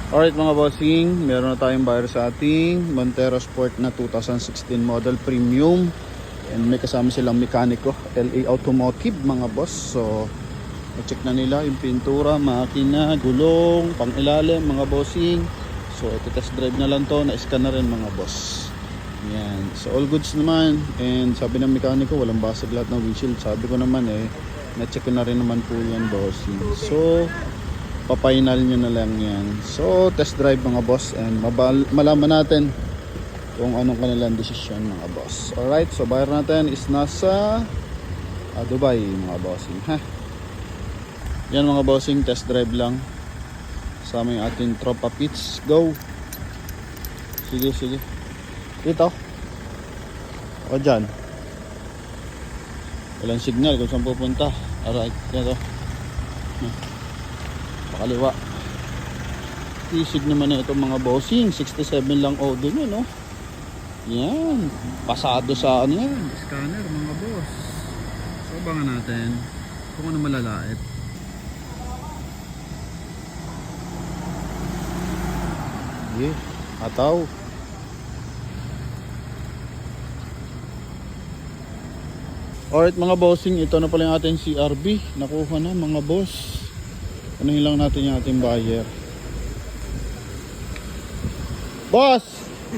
Alright mga bossing, meron na tayong buyer sa ating Montero Sport na 2016 model premium. And may kasama silang mekaniko, LA Automotive mga boss. So, na-check na nila yung pintura, makina, gulong, pang ilalim mga bossing. So, ito test drive na lang to, na-scan na rin mga boss. Yan. So, all goods naman. And sabi ng mekaniko, walang basag lahat ng windshield. Sabi ko naman na-check ko na rin naman po yan bossing. So, papainal nyo na lang yan. So, test drive mga boss. And malaman natin kung anong kanilang desisyon mga boss. Alright, so buyer natin is nasa Dubai mga bossing ha. Yan mga bossing, test drive lang. Sama yung ating tropa pits. Go. Sige, sige. Dito. O dyan. Walang signal kung saan pupunta. Alright, dito. Pakaliwa. Isig naman na itong mga bossing. 67 lang odo nyo, no? Yan. Pasado sa ano yan. Scanner mga boss. So abangan natin kung ano malalait. Yeah. Ataw. Alright mga bossing, ito na pala yung ating CRV. Nakuha na mga boss. Unahin lang natin yung ating buyer. Boss!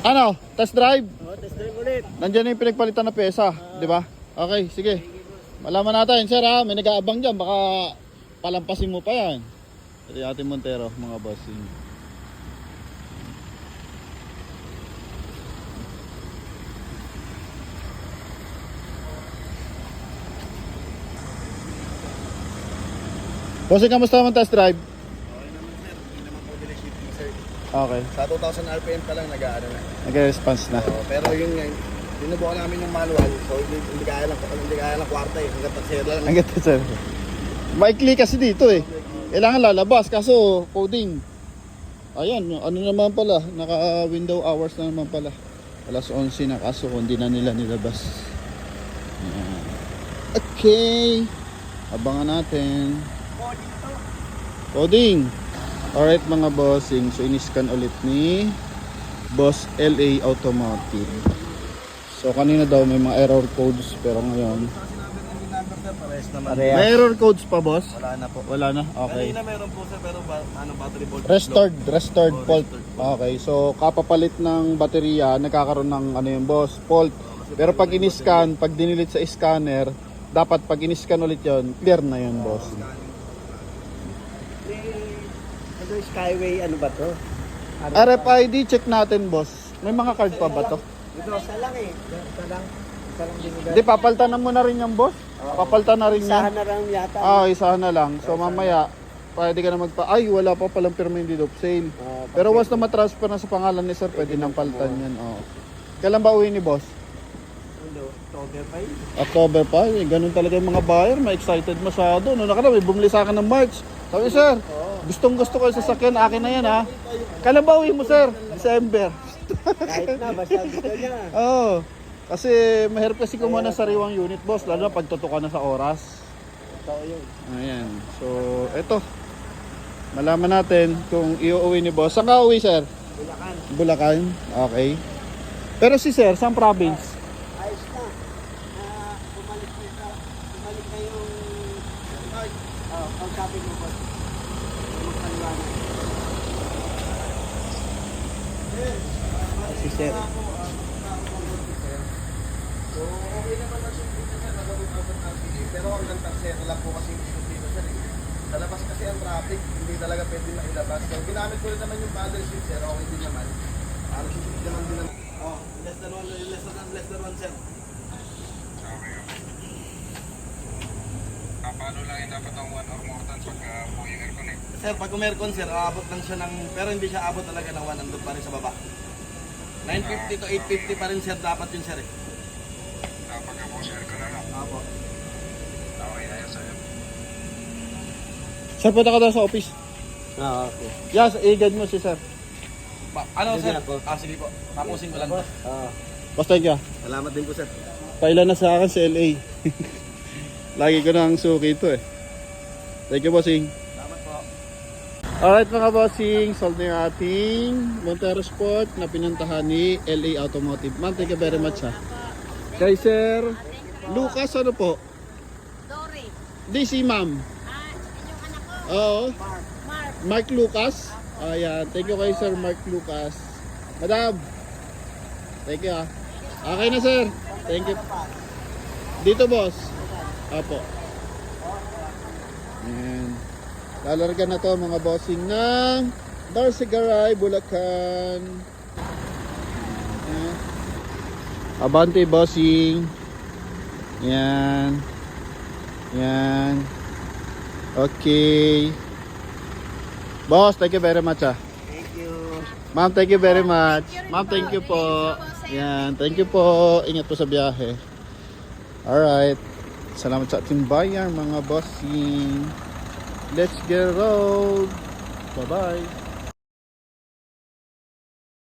Ano? Test drive? Oo, test drive ulit. Nandiyan na yung pinagpalitan na pyesa, di ba? Okay, sige. Malaman natin, sir ha, may nag-aabang dyan, baka palampasin mo pa yan. Ito yung ating Montero, mga bossing. Bossing, kamusta naman test drive? Okay naman sir, hindi naman po shipping sir. Okay, Sa 2,000 RPM pa lang nag-aano na. nag-response na. Pero yun nga, sinubukan namin yung manual, so hindi kaya lang kwarta eh, hanggang tagsero lang. Ang ganda sir. Maikli kasi dito eh. Kailangan lalabas, kaso coding. Ayan, ano naman pala, naka window hours na naman pala. Alas 11 na, kaso hindi na nila nilabas. Ayan. Okay, abangan natin. Coding. Alright mga bossing, so iniscan ulit ni Boss LA Automotive. So kanina daw may mga error codes, pero ngayon may error codes pa boss? Wala na po. Wala na? Okay. Kanina meron po sir, pero battery voltage Restored fault. Okay, so kapapalit ng baterya, nagkakaroon ng ano yung boss, fault. Pero pag in-scan, pag dinilit sa scanner, dapat pag in-scan ulit yon, clear na yun boss. Ano Skyway, ano ba to? RFID check natin boss. May mga card pa ba to? Ito, isa lang eh. Isa lang din. Hindi, papaltan na mo na rin yung boss. Papaltan na rin yan. Isahan na lang yata. Isahan na lang. So mamaya, pwede ka na ay wala pa palang pirma yung deed of sale. Pero once na matransfer na sa pangalan ni sir, pwede nang paltan yan. Kailan ba uwi ni boss? October 5. October pa. Ganun talaga yung mga buyer. May-excited masyado. Noong nakaraan, may bumili sa akin ng March. Sabi, sir, gustong gusto ko yung sasakyan. Akin na yan ha. Kailan ba uwi mo sir? December. Kahit na, basta gusto niya. Oo. Kasi mahirap kasi kumuha ng sariwang unit boss. Lalo na pagtutukan na sa oras. Totoo yun. Ayan. So, eto. Malaman natin kung iuwi ni boss. Saan ka uwi sir? Bulacan. Bulacan? Okay. Pero si sir, saan province? Ayos na. Bumalik na yung pagsabi mo po. Magkaliwanag. Si sir. So, okay naman ang subscription niya, nagawin RPA. Pero hanggang tagsero lang po kasi yung subscription siya. Sa labas kasi ang traffic, hindi talaga pwede mailabas. So, ginamit ko rin naman yung paddle shift, sir. Okay din naman. Para susubik naman din naman. Oh, less than one, sir. Paano lang yung dapat ang 1 or more tons pagka po yung aircon eh? Sir, pag umercon, sir, aabot lang siya ng, pero hindi siya abot talaga ng 1, andun pa rin sa baba. 950 to 850 pa rin, sir, dapat yun, sir. Pagka po sa aircon na lang. Apo. Okay na yun sa'yo. Sir, punta ka daw sa office. Okay. Yes, i-guide mo si sir. Ano, Sige sir? na po. Sige po. Tapusin ko lang to. Boss, thank you. Salamat din po, sir. Pailan na sa akin sa LA. Lagi ko nang suki ito eh. Thank you bossing. Salamat po. Alright mga bossing, sold na yung ating Montero Sport na pinuntahan ni LA Automotive. Ma'am, thank you very much ha. Kay Sir Lucas, ano po? Dory. Di si ma'am. Yung anak ko, Oo. Mark. Mark Lucas. Ayan, thank you kay Sir Mark Lucas. Madam, thank you ha. Okay na sir. Thank you. Dito boss. Apo. Ayan. Lalargan na to mga bossing ng Darsegaray, Bulacan. Ayan. Abante bossing. Yan. Yan. Okay. Boss, thank you very much ah. Thank you. Ma'am, thank you very much. Ma'am, thank you po. Yan, thank you po. Ingat po sa biyahe. Alright. Salamat sa ating bayan mga bossing. Let's get rolled. Bye-bye.